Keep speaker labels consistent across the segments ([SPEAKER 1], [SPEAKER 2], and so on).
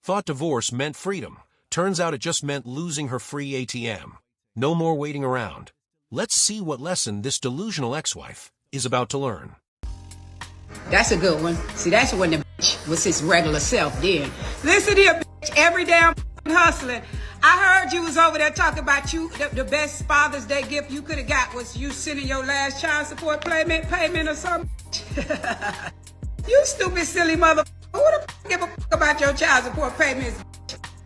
[SPEAKER 1] Thought divorce meant freedom. Turns out it just meant losing her free ATM. No more waiting around. Let's see what lesson this delusional ex-wife is about to learn.
[SPEAKER 2] That's a good one. See, that's when the bitch was his regular self then. Listen here, bitch, every damn hustling. I heard you was over there talking about you, the best Father's Day gift you could have got was you sending your last child support payment or something. You stupid, silly mother. Who the give a fuck about your child support payments?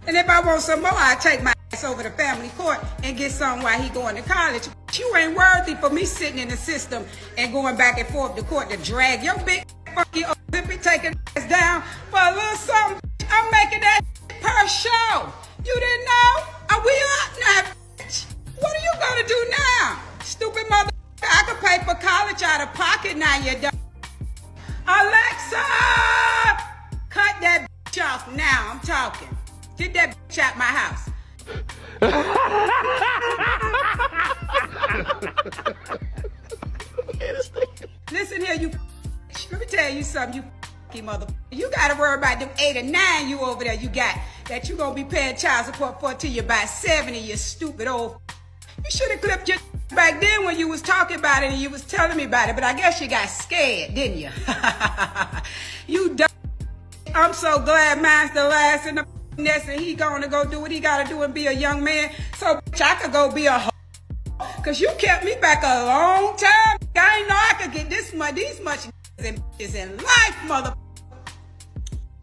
[SPEAKER 2] And if I want some more, I take my ass over to family court and get some while he going to college. You ain't worthy for me sitting in the system and going back and forth to court to drag your big funky Olympic taking ass down for a little something. I'm making that per show. You didn't know? Are we up now, bitch? What are you gonna do now? Stupid mother. I could pay for college out of pocket now, you dumb. Alexa! Cut that bitch off now. I'm talking. Get that bitch out my house. Listen here, you. Let me tell you something, you mother. You gotta worry about them 8 or 9 you over there you got that you gonna be paying child support for till you're about 70, you stupid old. You should have clipped your back then when you was talking about it and you was telling me about it, but I guess you got scared, didn't you? You dumb. I'm so glad mine's the last in the nest and he gonna go do what he gotta do and be a young man. So bitch, I could go be a hoe. Cause you kept me back a long time. I ain't know I could get these much in life, mother.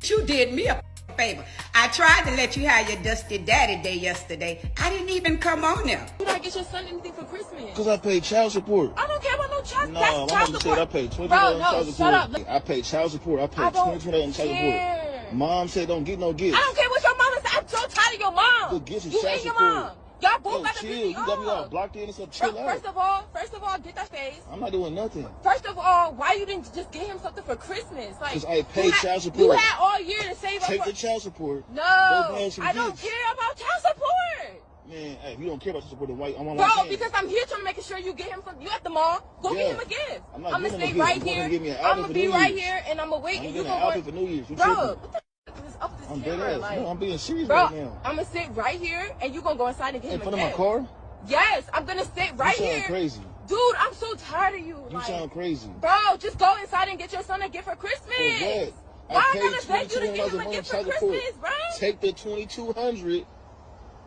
[SPEAKER 2] You did me a favor. I tried to let you have your dusty daddy day yesterday. I didn't even come on there.
[SPEAKER 3] You not get your son anything for Christmas?
[SPEAKER 4] Because I paid child support.
[SPEAKER 3] I don't care about no child support.
[SPEAKER 4] No, my mom said I paid $20 child support.
[SPEAKER 3] Shut up.
[SPEAKER 4] I paid child support. I paid $20 on child support. Mom said don't get no gifts.
[SPEAKER 3] I don't care what your mama said. I'm so tired of your mom.
[SPEAKER 4] The gifts is
[SPEAKER 3] you
[SPEAKER 4] child
[SPEAKER 3] and your
[SPEAKER 4] support.
[SPEAKER 3] mom. Y'all both got to
[SPEAKER 4] chill.
[SPEAKER 3] piss me
[SPEAKER 4] You got me all
[SPEAKER 3] off.
[SPEAKER 4] blocked in and stuff. Chill out.
[SPEAKER 3] First of all, get that face.
[SPEAKER 4] I'm not doing nothing.
[SPEAKER 3] First of all, why you didn't just get him something for Christmas? Like,
[SPEAKER 4] because I paid child support.
[SPEAKER 3] You had all year to save up.
[SPEAKER 4] Take the child support.
[SPEAKER 3] No,
[SPEAKER 4] I
[SPEAKER 3] don't care about child support.
[SPEAKER 4] Man, hey, if you don't care about child support, then why?
[SPEAKER 3] Bro, because I'm here trying to make sure you get him something. You at the mall, go get him a gift. I'm gonna stay right here. I'm gonna be right here, and I'm gonna wait.
[SPEAKER 4] I'm getting an outfit for New Year's.
[SPEAKER 3] Bro.
[SPEAKER 4] I'm dead ass. No, I'm being serious
[SPEAKER 3] bro,
[SPEAKER 4] right now.
[SPEAKER 3] I'm gonna sit right here and you gonna go inside and get him
[SPEAKER 4] in front of my car?
[SPEAKER 3] Yes, I'm gonna sit right here.
[SPEAKER 4] You sound crazy.
[SPEAKER 3] Dude, I'm so tired of you.
[SPEAKER 4] You sound crazy.
[SPEAKER 3] Bro, just go inside and get your son a gift for Christmas.
[SPEAKER 4] For what?
[SPEAKER 3] Why I gotta beg you to get him a gift for Christmas, bro?
[SPEAKER 4] Take the $2,200.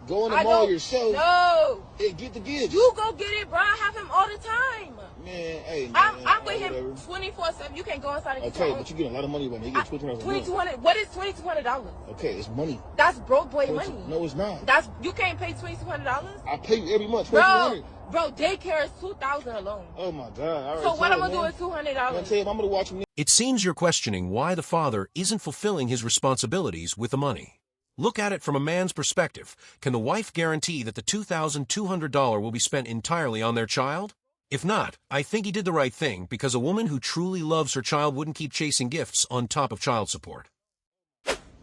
[SPEAKER 4] Go in the mall yourself.
[SPEAKER 3] No.
[SPEAKER 4] And get the gifts.
[SPEAKER 3] You go get it, bro. I have him all the time.
[SPEAKER 4] Man, hey, man.
[SPEAKER 3] I'm with him 24/7. You can't go inside and get
[SPEAKER 4] okay, but you get a lot of money, but you get $2,200.
[SPEAKER 3] $2,200. What is $2,200?
[SPEAKER 4] Okay, it's money.
[SPEAKER 3] That's broke boy money.
[SPEAKER 4] No, it's not.
[SPEAKER 3] You can't pay $2,200.
[SPEAKER 4] I pay you every month $2,200.
[SPEAKER 3] Bro, daycare is $2,000 alone.
[SPEAKER 4] Oh my God! All right,
[SPEAKER 3] so what I'm gonna do with $200?
[SPEAKER 4] I'm gonna watch him.
[SPEAKER 1] It seems you're questioning why the father isn't fulfilling his responsibilities with the money. Look at it from a man's perspective. Can the wife guarantee that the $2,200 will be spent entirely on their child? If not, I think he did the right thing, because a woman who truly loves her child wouldn't keep chasing gifts on top of child support.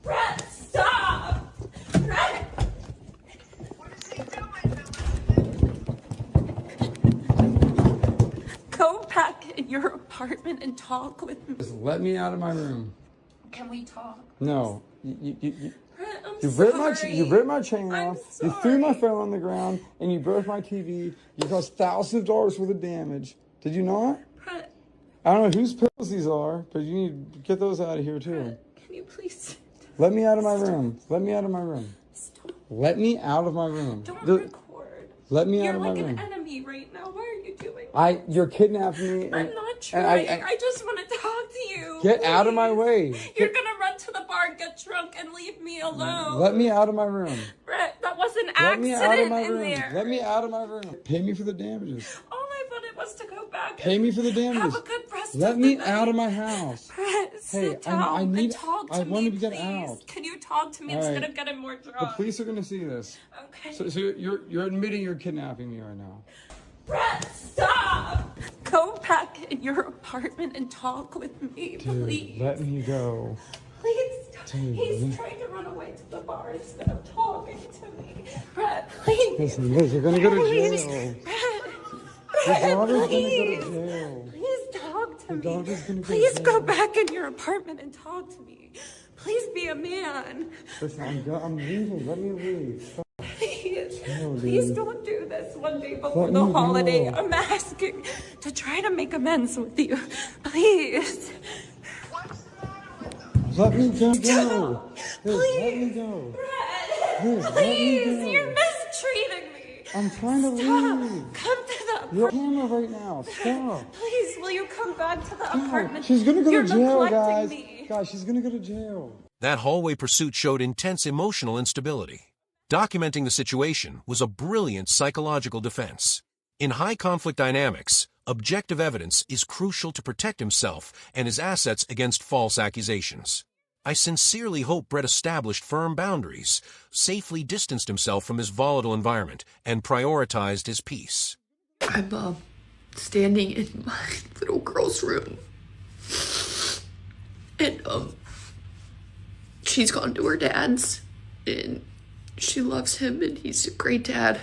[SPEAKER 3] Brett, stop! Brett!
[SPEAKER 5] What is he doing?
[SPEAKER 6] Go back in your apartment and talk with me.
[SPEAKER 7] Just let me out of my room.
[SPEAKER 6] Can we talk?
[SPEAKER 7] No.
[SPEAKER 6] You
[SPEAKER 7] ripped my chain off, you threw my phone on the ground, and you broke my TV. You caused thousands of dollars worth of damage. Did you not?
[SPEAKER 6] Brett,
[SPEAKER 7] I don't know whose pills these are, but you need to get those out of here too.
[SPEAKER 6] Brett, can you please
[SPEAKER 7] let me out of my room. Let me out of my room.
[SPEAKER 6] Stop.
[SPEAKER 7] Let me out of my room.
[SPEAKER 6] Don't record.
[SPEAKER 7] Let me out of my room.
[SPEAKER 6] You're like an enemy right now. Why are you doing that?
[SPEAKER 7] You're kidnapping me.
[SPEAKER 6] I'm not trying. I just want to talk to you.
[SPEAKER 7] Get please. Out of my way.
[SPEAKER 6] You're gonna run to the bar, get drunk, and leave me alone.
[SPEAKER 7] Let me out of my room.
[SPEAKER 6] Brett, that was an
[SPEAKER 7] accident in
[SPEAKER 6] there.
[SPEAKER 7] Let me out of my room. Pay me for the damages.
[SPEAKER 6] All I wanted was to go back.
[SPEAKER 7] Pay me for the damages.
[SPEAKER 6] Have a good rest
[SPEAKER 7] Let me out of my house.
[SPEAKER 6] Brett, sit down and talk to me,
[SPEAKER 7] want to get
[SPEAKER 6] please.
[SPEAKER 7] out.
[SPEAKER 6] Can you talk to me instead of getting more drunk?
[SPEAKER 7] The police are gonna see this.
[SPEAKER 6] Okay.
[SPEAKER 7] So you're admitting you're kidnapping me right now.
[SPEAKER 6] Brett, stop! Go back in your apartment and talk with me,
[SPEAKER 7] Dude,
[SPEAKER 6] please.
[SPEAKER 7] let me go.
[SPEAKER 6] Please stop.
[SPEAKER 7] Dude,
[SPEAKER 6] He's trying to run away to the bar instead of talking to me. Brett, please.
[SPEAKER 7] Listen, Liz, you're gonna go to
[SPEAKER 6] Please.
[SPEAKER 7] jail.
[SPEAKER 6] Brett,
[SPEAKER 7] Your daughter's
[SPEAKER 6] please.
[SPEAKER 7] gonna go to jail.
[SPEAKER 6] Please talk to
[SPEAKER 7] Your daughter's
[SPEAKER 6] me.
[SPEAKER 7] gonna go to
[SPEAKER 6] Please
[SPEAKER 7] jail.
[SPEAKER 6] go back in your apartment and talk to me. Please be a man.
[SPEAKER 7] Listen, I'm leaving. Let me leave. Stop.
[SPEAKER 6] Please don't do this one day before the holiday. I'm asking to try to make amends with you. Please.
[SPEAKER 7] Let me go.
[SPEAKER 6] Please.
[SPEAKER 7] Let me go.
[SPEAKER 6] Please, you're mistreating me.
[SPEAKER 7] I'm trying to leave.
[SPEAKER 6] Come to the apartment.
[SPEAKER 7] You're on camera right now. Stop.
[SPEAKER 6] Please, will you come back to the apartment?
[SPEAKER 7] She's gonna go to jail, guys.
[SPEAKER 6] Me.
[SPEAKER 7] Guys, she's gonna go to jail.
[SPEAKER 1] That hallway pursuit showed intense emotional instability. Documenting the situation was a brilliant psychological defense. In high-conflict dynamics, objective evidence is crucial to protect himself and his assets against false accusations. I sincerely hope Brett established firm boundaries, safely distanced himself from his volatile environment, and prioritized his peace.
[SPEAKER 8] I'm standing in my little girl's room, and she's gone to her dad's, and she loves him, and he's a great dad.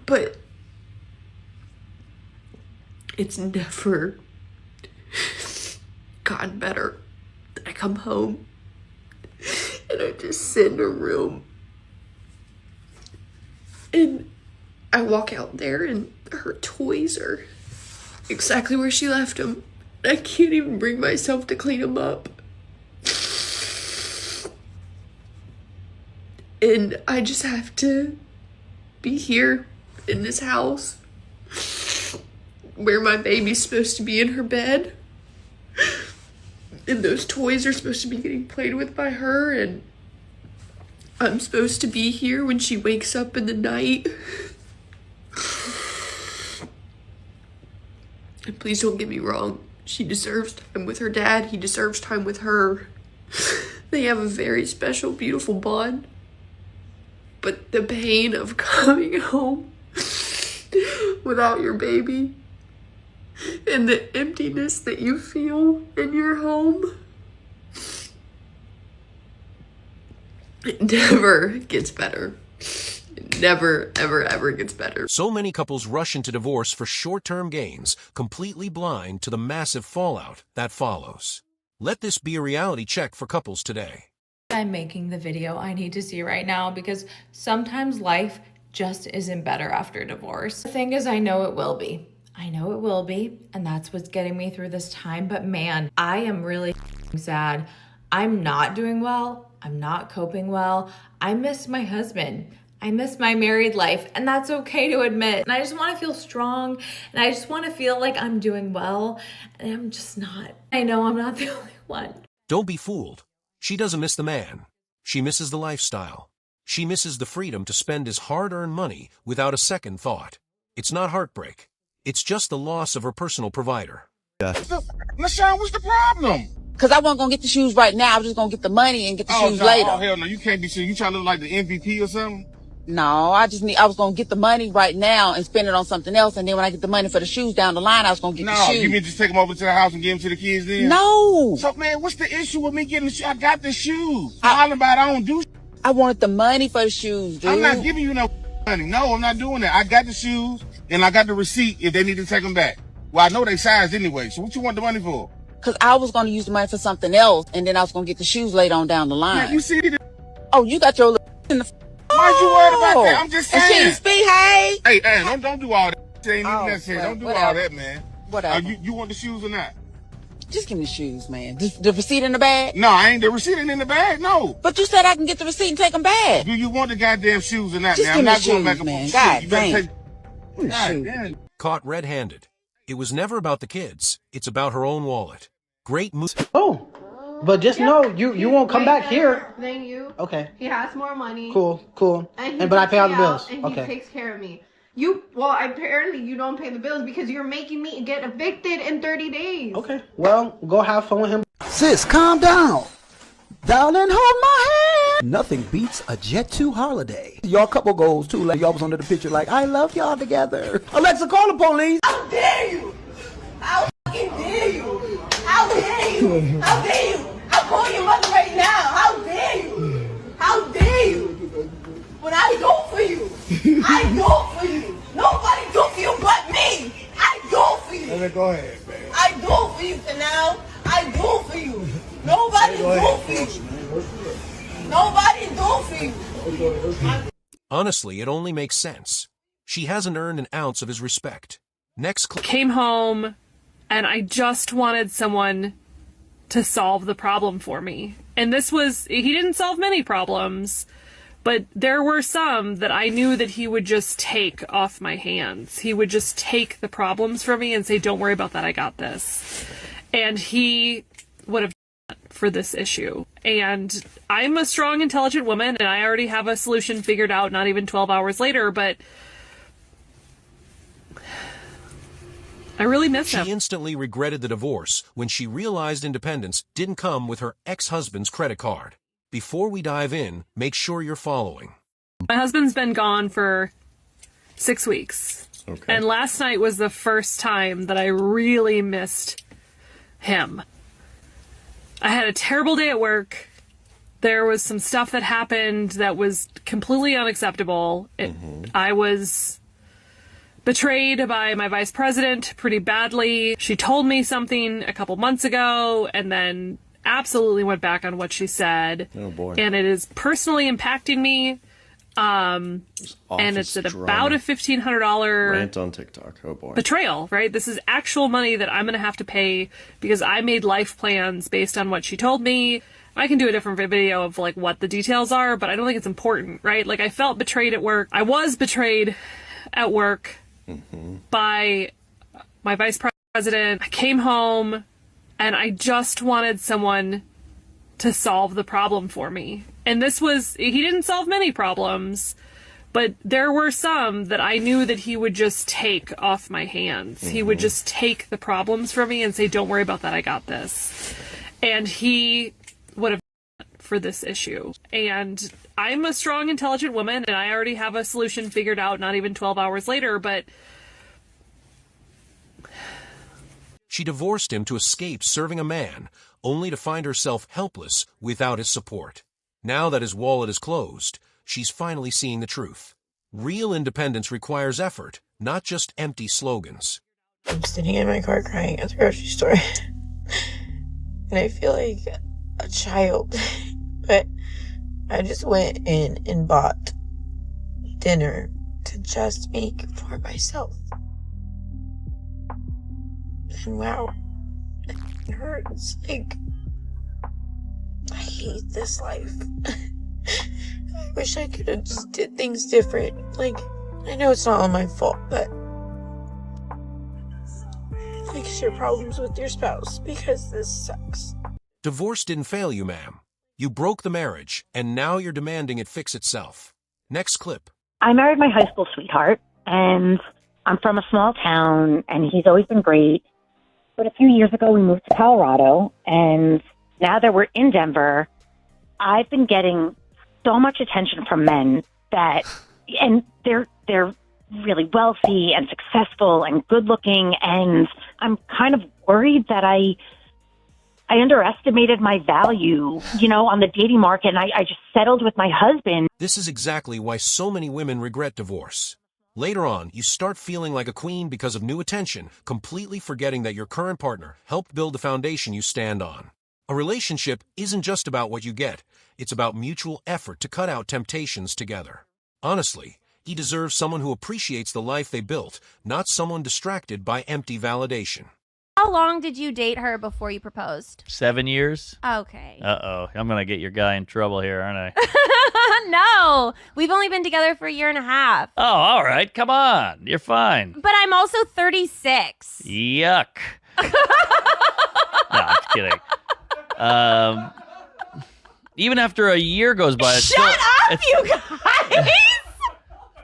[SPEAKER 8] But it's never gotten better. I come home and I just sit in her room and I walk out there and her toys are exactly where she left them. I can't even bring myself to clean them up. And I just have to be here in this house where my baby's supposed to be in her bed. And those toys are supposed to be getting played with by her. And I'm supposed to be here when she wakes up in the night. And please don't get me wrong. She deserves time with her dad. He deserves time with her. They have a very special, beautiful bond. But the pain of coming home without your baby and the emptiness that you feel in your home, it never gets better. It never, ever, ever gets better.
[SPEAKER 1] So many couples rush into divorce for short-term gains, completely blind to the massive fallout that follows. Let this be a reality check for couples today.
[SPEAKER 9] I'm making the video I need to see right now because sometimes life just isn't better after divorce. The thing is, I know it will be. I know it will be, and that's what's getting me through this time. But man, I am really sad. I'm not doing well. I'm not coping well. I miss my husband. I miss my married life, and that's okay to admit. And I just want to feel strong, and I just want to feel like I'm doing well, and I'm just not. I know I'm not the only one.
[SPEAKER 1] Don't be fooled. She doesn't miss the man. She misses the lifestyle. She misses the freedom to spend his hard-earned money without a second thought. It's not heartbreak. It's just the loss of her personal provider.
[SPEAKER 4] LaShawn, what's the problem?
[SPEAKER 10] Because I wasn't going to get the shoes right now. I was just going to get the money and get the shoes later.
[SPEAKER 4] Oh, hell no. You can't be serious. You trying to look like the MVP or something?
[SPEAKER 10] No, I was going to get the money right now and spend it on something else. And then when I get the money for the shoes down the line, I was going to get the shoes.
[SPEAKER 4] No, you mean just take them over to the house and give them to the kids then?
[SPEAKER 10] No.
[SPEAKER 4] So, man, what's the issue with me getting the shoes? I got the shoes. I don't do.
[SPEAKER 10] I wanted the money for the shoes, dude.
[SPEAKER 4] I'm not giving you no money. No, I'm not doing that. I got the shoes and I got the receipt if they need to take them back. Well, I know they sized anyway. So what you want the money for?
[SPEAKER 10] Because I was going to use the money for something else, and then I was going to get the shoes later on down the line.
[SPEAKER 4] Yeah, you see it?
[SPEAKER 10] Oh, you got your little in the...
[SPEAKER 4] Why you worried about that? I'm just saying.
[SPEAKER 10] And she didn't speak, hey?
[SPEAKER 4] Hey, don't do all that. It ain't even necessary. Don't do all that, man.
[SPEAKER 10] Whatever.
[SPEAKER 4] You want the shoes or not?
[SPEAKER 10] Just give me the shoes, man. The receipt in the bag?
[SPEAKER 4] No, the receipt ain't in the bag, no.
[SPEAKER 10] But you said I can get the receipt and take them back.
[SPEAKER 4] Do you want the goddamn shoes or not?
[SPEAKER 10] Just
[SPEAKER 4] now?
[SPEAKER 10] give
[SPEAKER 4] I'm
[SPEAKER 10] me
[SPEAKER 4] not
[SPEAKER 10] the
[SPEAKER 4] going
[SPEAKER 10] shoes,
[SPEAKER 4] back
[SPEAKER 10] man.
[SPEAKER 4] and
[SPEAKER 10] God damn.
[SPEAKER 4] God damn.
[SPEAKER 1] Caught red-handed. It was never about the kids. It's about her own wallet. Great move.
[SPEAKER 11] Oh, but just know you won't come back here.
[SPEAKER 12] Than you.
[SPEAKER 11] Okay.
[SPEAKER 12] He has more money.
[SPEAKER 11] Cool.
[SPEAKER 12] And
[SPEAKER 11] but I pay all the bills.
[SPEAKER 12] And
[SPEAKER 11] okay.
[SPEAKER 12] he takes care of me. Apparently you don't pay the bills because you're making me get evicted in 30 days.
[SPEAKER 11] Okay. Well, go have fun with him.
[SPEAKER 13] Sis, calm down. Darling, hold my hand. Nothing beats a Jet 2 holiday. Y'all couple goals too. Like y'all was under the picture like, I love y'all together. Alexa, call the police.
[SPEAKER 14] How dare you? How fucking dare you? How dare you? How dare you? I'll call your mother right now. How dare you? How dare you? When I go for you. I go for you. Nobody go for you but me. I go for you.
[SPEAKER 4] Let me go ahead, man.
[SPEAKER 14] I go for you for now. I go for you. Nobody do for you.
[SPEAKER 1] Honestly, it only makes sense. She hasn't earned an ounce of his respect. Next clip.
[SPEAKER 15] Came home, and I just wanted someone to solve the problem for me. And he didn't solve many problems, but there were some that I knew that he would just take off my hands. He would just take the problems from me and say, don't worry about that, I got this. And he would have done that for this issue. And I'm a strong, intelligent woman, and I already have a solution figured out, not even 12 hours later, but I really miss him.
[SPEAKER 1] She instantly regretted the divorce when she realized independence didn't come with her ex-husband's credit card. Before we dive in, make sure you're following.
[SPEAKER 15] My husband's been gone for 6 weeks.
[SPEAKER 16] Okay.
[SPEAKER 15] And last night was the first time that I really missed him. I had a terrible day at work. There was some stuff that happened that was completely unacceptable. I was betrayed by my vice president pretty badly. She told me something a couple months ago and then absolutely went back on what she said.
[SPEAKER 16] Oh boy.
[SPEAKER 15] And it is personally impacting me. And it's at about a $1,500
[SPEAKER 16] rant on TikTok. Oh boy.
[SPEAKER 15] betrayal, right? This is actual money that I'm going to have to pay because I made life plans based on what she told me. I can do a different video of like what the details are, but I don't think it's important, right? Like I felt betrayed at work. I was betrayed at work by my vice president. I came home and I just wanted someone to solve the problem for me. And he didn't solve many problems, but there were some that I knew that he would just take off my hands. He would just take the problems from me and say, don't worry about that, I got this. And he would have done that for this issue. And I'm a strong, intelligent woman, and I already have a solution figured out, not even 12 hours later, but
[SPEAKER 1] She divorced him to escape serving a man, only to find herself helpless without his support. Now that his wallet is closed, she's finally seeing the truth. Real independence requires effort, not just empty slogans.
[SPEAKER 17] I'm sitting in my car crying at the grocery store. And I feel like a child. But I just went in and bought dinner to just make for myself. And wow, it hurts. Like, I hate this life. I wish I could have just did things different. Like, I know it's not all my fault, but fix your problems with your spouse because this sucks.
[SPEAKER 1] Divorce didn't fail you, ma'am. You broke the marriage, and now you're demanding it fix itself. Next clip.
[SPEAKER 18] I married my high school sweetheart, and I'm from a small town, and he's always been great. But a few years ago, we moved to Colorado, and now that we're in Denver, I've been getting so much attention from men and they're really wealthy and successful and good looking, and I'm kind of worried that I underestimated my value, on the dating market, and I just settled with my husband.
[SPEAKER 1] This is exactly why so many women regret divorce. Later on, you start feeling like a queen because of new attention, completely forgetting that your current partner helped build the foundation you stand on. A relationship isn't just about what you get. It's about mutual effort to cut out temptations together. Honestly, he deserves someone who appreciates the life they built, not someone distracted by empty validation.
[SPEAKER 19] How long did you date her before you proposed?
[SPEAKER 20] 7 years.
[SPEAKER 19] Okay.
[SPEAKER 20] Uh-oh. I'm going to get your guy in trouble here, aren't I?
[SPEAKER 19] No. We've only been together for 1.5 years.
[SPEAKER 20] Oh, all right. Come on. You're fine.
[SPEAKER 19] But I'm also 36.
[SPEAKER 20] Yuck. No, I'm just kidding. Even after a year goes by...
[SPEAKER 19] Shut up, you guys!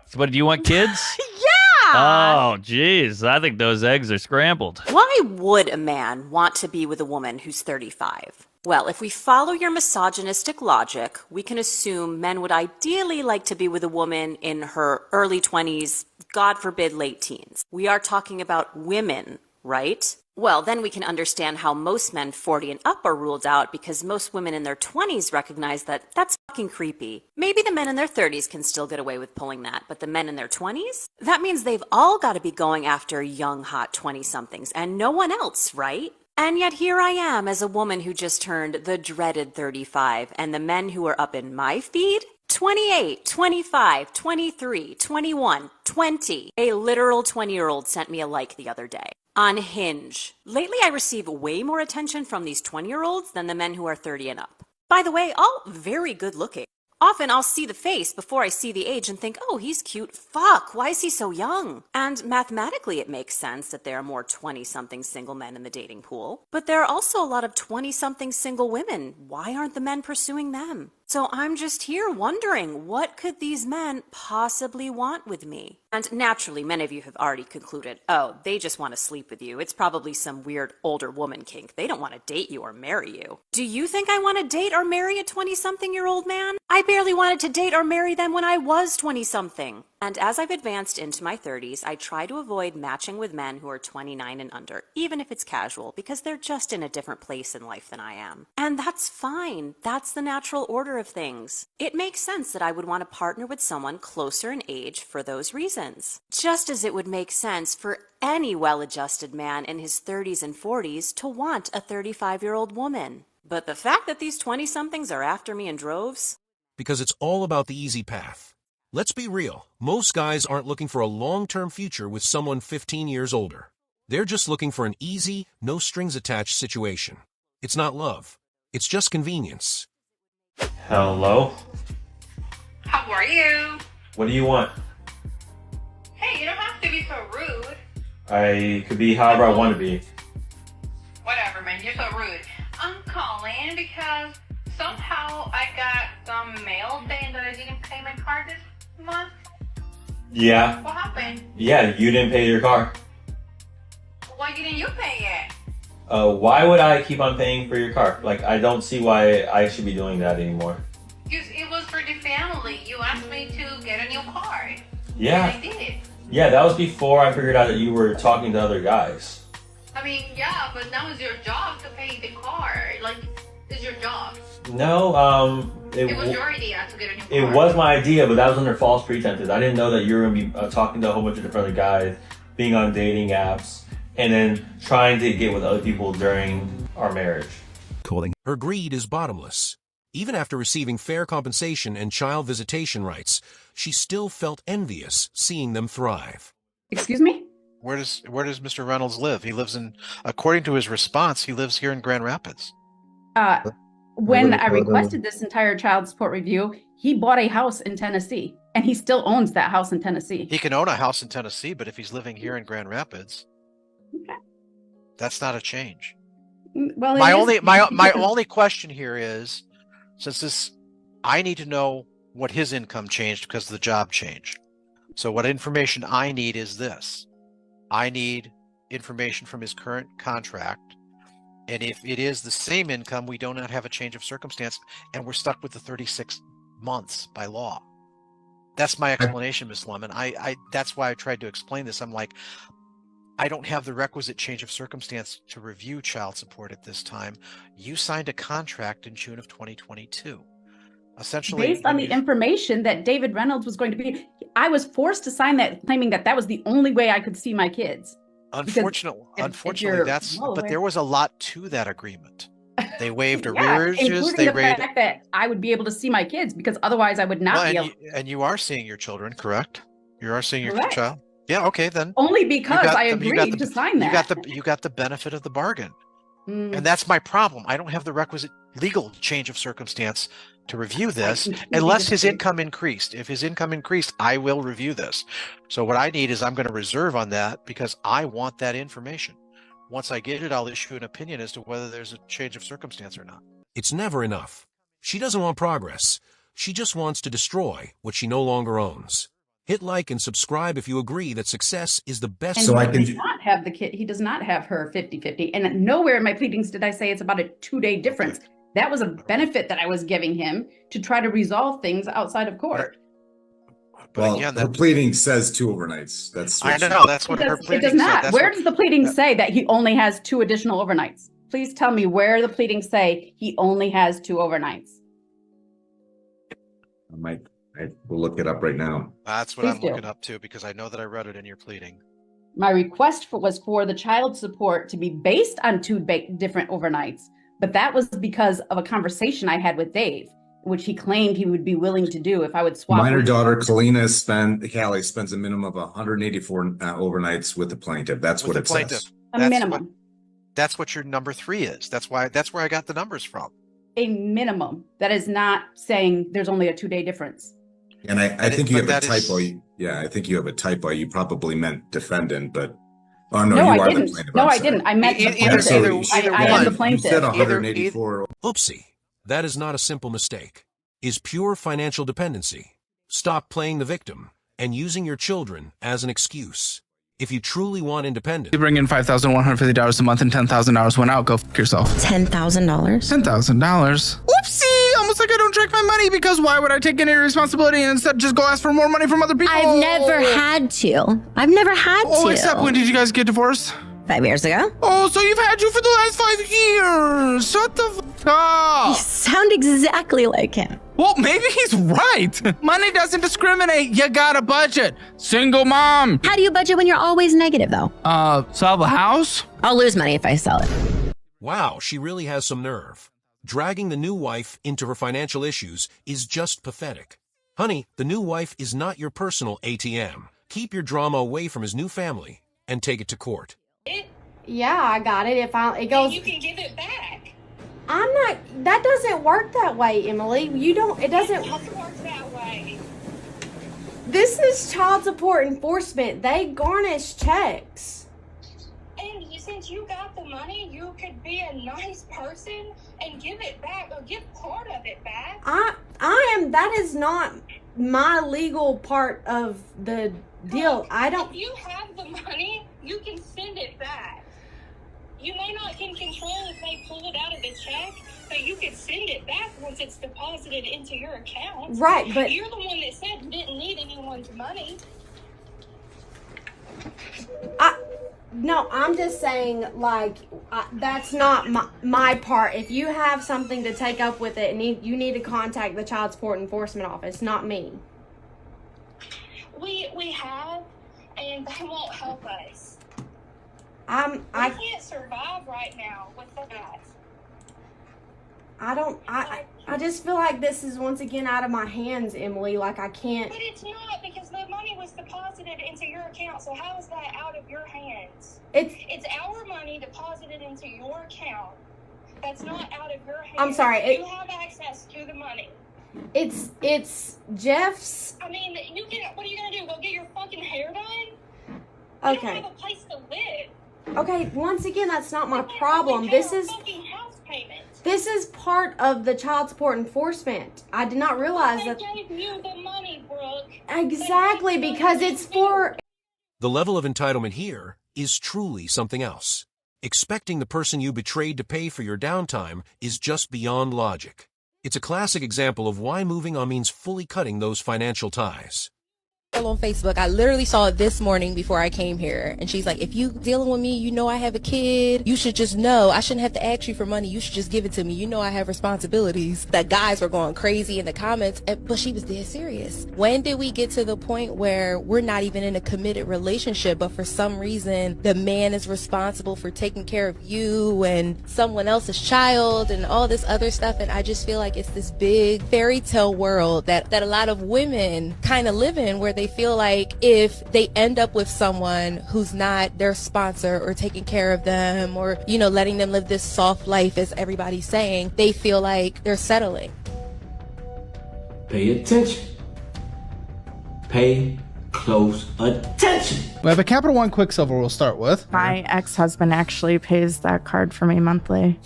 [SPEAKER 20] So what, do you want kids?
[SPEAKER 19] Yeah!
[SPEAKER 20] Oh, geez. I think those eggs are scrambled.
[SPEAKER 21] Why would a man want to be with a woman who's 35? Well, if we follow your misogynistic logic, we can assume men would ideally like to be with a woman in her early 20s, God forbid late teens. We are talking about women, right? Well, then we can understand how most men 40 and up are ruled out because most women in their 20s recognize that that's fucking creepy. Maybe the men in their 30s can still get away with pulling that, but the men in their 20s? That means they've all got to be going after young, hot 20-somethings and no one else, right? And yet here I am as a woman who just turned the dreaded 35, and the men who are up in my feed? 28, 25, 23, 21, 20. A literal 20-year-old sent me a like the other day. On Hinge. Lately I receive way more attention from these 20-year-olds than the men who are 30 and up. By the way, all very good looking. Often I'll see the face before I see the age and think, oh, he's cute. Fuck, why is he so young? And mathematically it makes sense that there are more 20-something single men in the dating pool. But there are also a lot of 20-something single women. Why aren't the men pursuing them? So I'm just here wondering, what could these men possibly want with me? And naturally, many of you have already concluded, oh, they just want to sleep with you. It's probably some weird older woman kink. They don't want to date you or marry you. Do you think I want to date or marry a 20-something-year-old man? I barely wanted to date or marry them when I was 20-something. And as I've advanced into my 30s, I try to avoid matching with men who are 29 and under, even if it's casual, because they're just in a different place in life than I am. And that's fine. That's the natural order of things. It makes sense that I would want to partner with someone closer in age for those reasons. Just as it would make sense for any well-adjusted man in his 30s and 40s to want a 35-year-old woman. But the fact that these 20-somethings are after me in droves?
[SPEAKER 1] Because it's all about the easy path. Let's be real, most guys aren't looking for a long-term future with someone 15 years older. They're just looking for an easy, no-strings-attached situation. It's not love. It's just convenience.
[SPEAKER 16] Hello?
[SPEAKER 22] How are you?
[SPEAKER 16] What do you want?
[SPEAKER 22] Hey, you don't have to be so rude.
[SPEAKER 16] I could be however I want to be.
[SPEAKER 22] Whatever, man, you're so rude. I'm calling because somehow I got some mail saying that I didn't pay my card this month.
[SPEAKER 16] Yeah.
[SPEAKER 22] What happened?
[SPEAKER 16] Yeah, you didn't pay your car.
[SPEAKER 22] Why didn't you pay it?
[SPEAKER 16] Why would I keep on paying for your car? Like, I don't see why I should be doing that anymore.
[SPEAKER 22] Because it was for the family. You asked me to get a new car.
[SPEAKER 16] Yeah.
[SPEAKER 22] And I did it.
[SPEAKER 16] Yeah, that was before I figured out that you were talking to other guys.
[SPEAKER 22] I mean, yeah, but now it's your job to pay the car. Like, it's your job.
[SPEAKER 16] No,
[SPEAKER 22] It was your idea to get a new car.
[SPEAKER 16] It was my idea, but that was under false pretenses. I didn't know that you were going to be talking to a whole bunch of different other guys, being on dating apps, and then trying to get with other people during our marriage.
[SPEAKER 1] Her greed is bottomless. Even after receiving fair compensation and child visitation rights, she still felt envious seeing them thrive.
[SPEAKER 23] Excuse me?
[SPEAKER 24] Where does Mr. Reynolds live? He lives in, according to his response, he lives here in Grand Rapids.
[SPEAKER 23] When I requested this entire child support review, he bought a house in Tennessee, and he still owns that house in Tennessee.
[SPEAKER 24] He can own a house in Tennessee, but if he's living here in Grand Rapids, that's not a change.
[SPEAKER 23] Well,
[SPEAKER 24] my only question here is, since I need to know what his income changed because the job changed. So what information I need is this. I need information from his current contract. And if it is the same income, we do not have a change of circumstance, and we're stuck with the 36 months by law. That's my explanation, Ms. Lemon. That's why I tried to explain this. I'm like, I don't have the requisite change of circumstance to review child support at this time. You signed a contract in June of 2022. Essentially,
[SPEAKER 23] based on the information that David Reynolds was going to be, I was forced to sign that, claiming that that was the only way I could see my kids.
[SPEAKER 24] Unfortunately, but there was a lot to that agreement. They waived arrearages.
[SPEAKER 23] Including the fact that I would be able to see my kids, because otherwise I would not be able.
[SPEAKER 24] And you are seeing your children, correct? You are seeing your child. Yeah. Okay. Then
[SPEAKER 23] only because I agreed to sign that.
[SPEAKER 24] You got the benefit of the bargain, and that's my problem. I don't have the requisite legal change of circumstance to review this unless his income increased. If his income increased, I will review this. So what I need is, I'm going to reserve on that because I want that information. Once I get it, I'll issue an opinion as to whether there's a change of circumstance or not.
[SPEAKER 1] It's never enough. She doesn't want progress. She just wants to destroy what she no longer owns. Hit like and subscribe if you agree that success is the best.
[SPEAKER 23] And so he does not have the kid. He does not have her 50-50. And nowhere in my pleadings did I say it's about a 2-day difference. Okay. That was a benefit that I was giving him to try to resolve things outside of court.
[SPEAKER 25] But well, again, her pleading says 2 overnights. That's
[SPEAKER 24] I know. That's what her pleading
[SPEAKER 23] said. It does not.
[SPEAKER 24] Said.
[SPEAKER 23] Where does the pleading say that he only has 2 additional overnights? Please tell me where the pleadings say he only has 2 overnights.
[SPEAKER 25] I will look it up right now.
[SPEAKER 24] That's what I'm looking up too, because I know that I read it in your pleading.
[SPEAKER 23] My request was for the child support to be based on 2 different overnights, but that was because of a conversation I had with Dave, which he claimed he would be willing to do if I would swap.
[SPEAKER 25] Minor daughter Callie spends a minimum of 184 overnights with the plaintiff. That's what it says.
[SPEAKER 23] Minimum.
[SPEAKER 24] That's what your number 3 is. That's where I got the numbers from.
[SPEAKER 23] A minimum. That is not saying there's only a 2-day difference.
[SPEAKER 25] And I think you have a typo. Yeah, I think you have a typo. You probably meant defendant, but oh no,
[SPEAKER 23] No,
[SPEAKER 25] you
[SPEAKER 23] I
[SPEAKER 25] are the
[SPEAKER 23] didn't.
[SPEAKER 25] plaintiff.
[SPEAKER 23] No,
[SPEAKER 25] I'm
[SPEAKER 23] I
[SPEAKER 25] sorry.
[SPEAKER 23] didn't. I meant the plaintiff. I am the plaintiff.
[SPEAKER 25] You said 184.
[SPEAKER 1] Oopsie. That is not a simple mistake. Is pure financial dependency. Stop playing the victim and using your children as an excuse. If you truly want independence,
[SPEAKER 2] You bring in $5,150 a month and $10,000 went out. Go f yourself.
[SPEAKER 3] $10,000.
[SPEAKER 2] $10,000. Whoopsie! Almost like I don't track my money, because why would I take any responsibility and instead just go ask for more money from other people?
[SPEAKER 3] I've never had to.
[SPEAKER 2] Oh, except when did you guys get divorced?
[SPEAKER 3] 5 years ago.
[SPEAKER 2] Oh, so you've had you for the last 5 years. Shut the f up.
[SPEAKER 3] You sound exactly like him.
[SPEAKER 2] Well, maybe he's right. Money doesn't discriminate. You got a budget. Single mom.
[SPEAKER 3] How do you budget when you're always negative, though?
[SPEAKER 2] Sell a house?
[SPEAKER 3] I'll lose money if I sell it.
[SPEAKER 1] wow, she really has some nerve. Dragging the new wife into her financial issues is just pathetic. Honey, the new wife is not your personal ATM. Keep your drama away from his new family and take it to court.
[SPEAKER 12] Yeah, I got it. It goes.
[SPEAKER 22] You can give it back.
[SPEAKER 12] I'm not. That doesn't work that way, Emily. You don't. It doesn't.
[SPEAKER 22] It doesn't work that way.
[SPEAKER 12] This is child support enforcement. They garnish checks.
[SPEAKER 22] And since you got the money, you could be a nice person and give it back, or give part of it back.
[SPEAKER 12] I am. That is not my legal part of the deal. I don't.
[SPEAKER 22] If you have the money, you can send it back. You may not can control if they pull it out of the check, but you can send it back once it's deposited into your account.
[SPEAKER 12] Right, but
[SPEAKER 22] you're the one that said you didn't need anyone's money.
[SPEAKER 12] No, I'm just saying, like, that's not my part. If you have something to take up with it, you need to contact the Child Support Enforcement Office, not me.
[SPEAKER 22] We have, and they won't help us.
[SPEAKER 12] I
[SPEAKER 22] can't survive right now with that.
[SPEAKER 12] I just feel like this is once again out of my hands, Emily. Like, I can't.
[SPEAKER 22] But it's not, because the money was deposited into your account. So how is that out of your hands? It's our money deposited into your account. That's not out of your hands.
[SPEAKER 12] I'm sorry.
[SPEAKER 22] You have access to the money.
[SPEAKER 12] It's Jeff's.
[SPEAKER 22] I mean, what are you gonna do? Go get your fucking hair done?
[SPEAKER 12] Okay.
[SPEAKER 22] You don't have a place to live.
[SPEAKER 12] Okay, once again, that's not my problem. This is part of the child support enforcement. I did not realize that.
[SPEAKER 22] They gave you the money, Brooke.
[SPEAKER 12] Exactly, because it's for.
[SPEAKER 1] The level of entitlement here is truly something else. Expecting the person you betrayed to pay for your downtime is just beyond logic. It's a classic example of why moving on means fully cutting those financial ties.
[SPEAKER 5] On Facebook, I literally saw it this morning before I came here, and she's like, if you dealing with me, you know I have a kid, you should just know I shouldn't have to ask you for money, you should just give it to me, you know I have responsibilities. The guys were going crazy in the comments, but she was dead serious. When did we get to the point where we're not even in a committed relationship, but for some reason the man is responsible for taking care of you and someone else's child and all this other stuff? And I just feel like it's this big fairy tale world that a lot of women kind of live in, where they feel like if they end up with someone who's not their sponsor or taking care of them, or, you know, letting them live this soft life, as everybody's saying, they feel like they're settling.
[SPEAKER 6] Pay attention. Pay close attention.
[SPEAKER 2] We have a Capital One Quicksilver we'll start with.
[SPEAKER 7] My ex-husband actually pays that card for me monthly.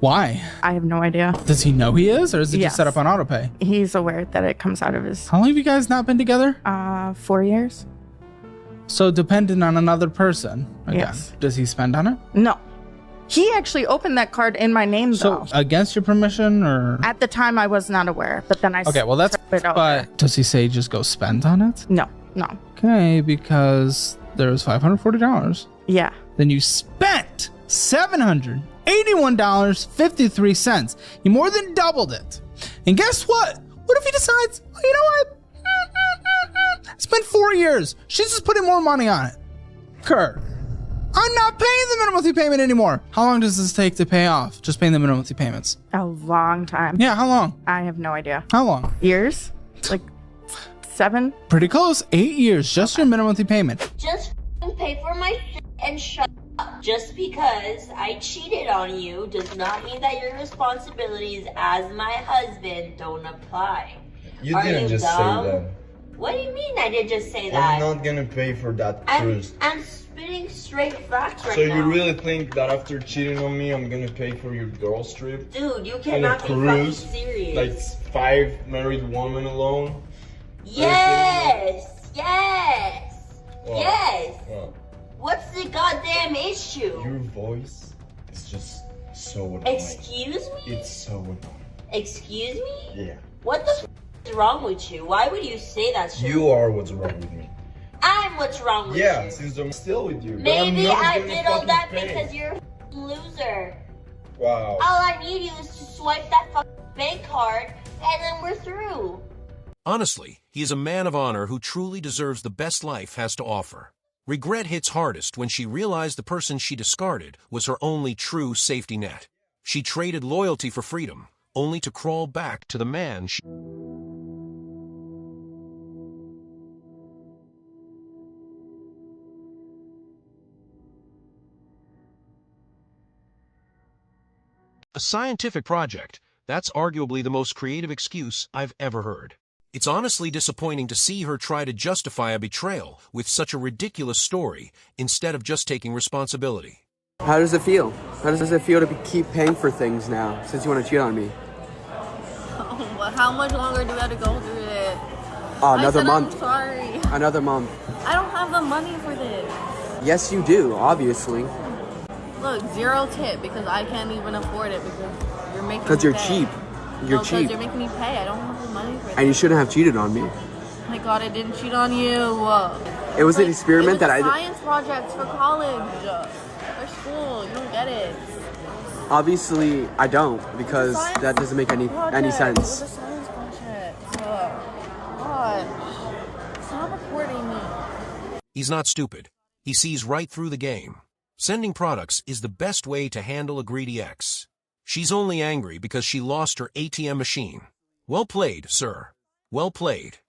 [SPEAKER 2] Why?
[SPEAKER 7] I have no idea.
[SPEAKER 2] Does he know he is, or is it
[SPEAKER 7] Yes.
[SPEAKER 2] just set up on autopay?
[SPEAKER 7] He's aware that it comes out of his...
[SPEAKER 2] How long have you guys not been together?
[SPEAKER 7] 4 years.
[SPEAKER 2] So dependent on another person. Again.
[SPEAKER 7] Yes.
[SPEAKER 2] Does he spend on it?
[SPEAKER 7] No. He actually opened that card in my name, though.
[SPEAKER 2] So against your permission, or?
[SPEAKER 7] At the time, I was not aware, but then I...
[SPEAKER 2] Okay, well that's...
[SPEAKER 7] it out.
[SPEAKER 2] But does he say just go spend on it?
[SPEAKER 7] No, no.
[SPEAKER 2] Okay, because there was $540.
[SPEAKER 7] Yeah.
[SPEAKER 2] Then you spent $781.53. You more than doubled it. And guess what? What if he decides, you know what? It's been 4 years. She's just putting more money on it. Kurt, I'm not paying the minimum monthly payment anymore. How long does this take to pay off? Just paying the minimum monthly payments.
[SPEAKER 7] A long time.
[SPEAKER 2] Yeah, how long?
[SPEAKER 7] I have no idea.
[SPEAKER 2] How long?
[SPEAKER 7] Years? Like 7?
[SPEAKER 2] Pretty close. 8 years. Just your minimum monthly payment.
[SPEAKER 8] Just pay for my shit and shut up. Just because I cheated on you does not mean that your responsibilities as my husband don't apply.
[SPEAKER 9] You didn't just say that.
[SPEAKER 8] What do you mean I didn't just say that?
[SPEAKER 9] I'm not gonna pay for that cruise.
[SPEAKER 8] I'm spitting straight facts right
[SPEAKER 9] So
[SPEAKER 8] now.
[SPEAKER 9] you really think that after cheating on me, I'm gonna pay for your girls trip?
[SPEAKER 8] Dude, you cannot be fucking serious.
[SPEAKER 9] Like 5 married women alone?
[SPEAKER 8] Yes! Yes!
[SPEAKER 9] Wow.
[SPEAKER 8] Yes!
[SPEAKER 9] Wow.
[SPEAKER 8] What's the goddamn issue?
[SPEAKER 9] Your voice is just so annoying.
[SPEAKER 8] Excuse me?
[SPEAKER 9] It's so annoying.
[SPEAKER 8] Excuse me?
[SPEAKER 9] Yeah.
[SPEAKER 8] What the f is wrong with you? Why would you say that shit?
[SPEAKER 9] You are what's wrong with me.
[SPEAKER 8] I'm what's wrong with you.
[SPEAKER 9] Yeah, since I'm still with you.
[SPEAKER 8] Maybe I did all that
[SPEAKER 9] pay.
[SPEAKER 8] because you're a loser.
[SPEAKER 9] Wow.
[SPEAKER 8] All I need you is to swipe that fucking bank card and then we're through.
[SPEAKER 1] Honestly, he is a man of honor who truly deserves the best life has to offer. Regret hits hardest when she realized the person she discarded was her only true safety net. She traded loyalty for freedom, only to crawl back to the man she... A scientific project. That's arguably the most creative excuse I've ever heard. It's honestly disappointing to see her try to justify a betrayal with such a ridiculous story instead of just taking responsibility.
[SPEAKER 10] How does it feel? How does it feel to keep paying for things now since you want to cheat on me?
[SPEAKER 11] How much longer do we have to go through it?
[SPEAKER 10] Another month.
[SPEAKER 11] I'm sorry.
[SPEAKER 10] Another month.
[SPEAKER 11] I don't have the money for this.
[SPEAKER 10] Yes, you do, obviously.
[SPEAKER 11] Look, 0 tip because I can't even afford it because you're making me
[SPEAKER 10] Because you're
[SPEAKER 11] pay.
[SPEAKER 10] cheap. You're
[SPEAKER 11] No,
[SPEAKER 10] cheap.
[SPEAKER 11] because you're making me pay. I don't have the money for this.
[SPEAKER 10] And you shouldn't have cheated on me.
[SPEAKER 11] Oh my God, I didn't cheat on you.
[SPEAKER 10] It was an experiment that I...
[SPEAKER 11] science projects for college, for school. You don't get it.
[SPEAKER 10] Obviously, I don't, because that doesn't make any
[SPEAKER 11] It was
[SPEAKER 10] sense.
[SPEAKER 11] a science project. Gosh, stop recording me.
[SPEAKER 1] He's not stupid. He sees right through the game. Sending products is the best way to handle a greedy ex. She's only angry because she lost her ATM machine. Well played, sir. Well played.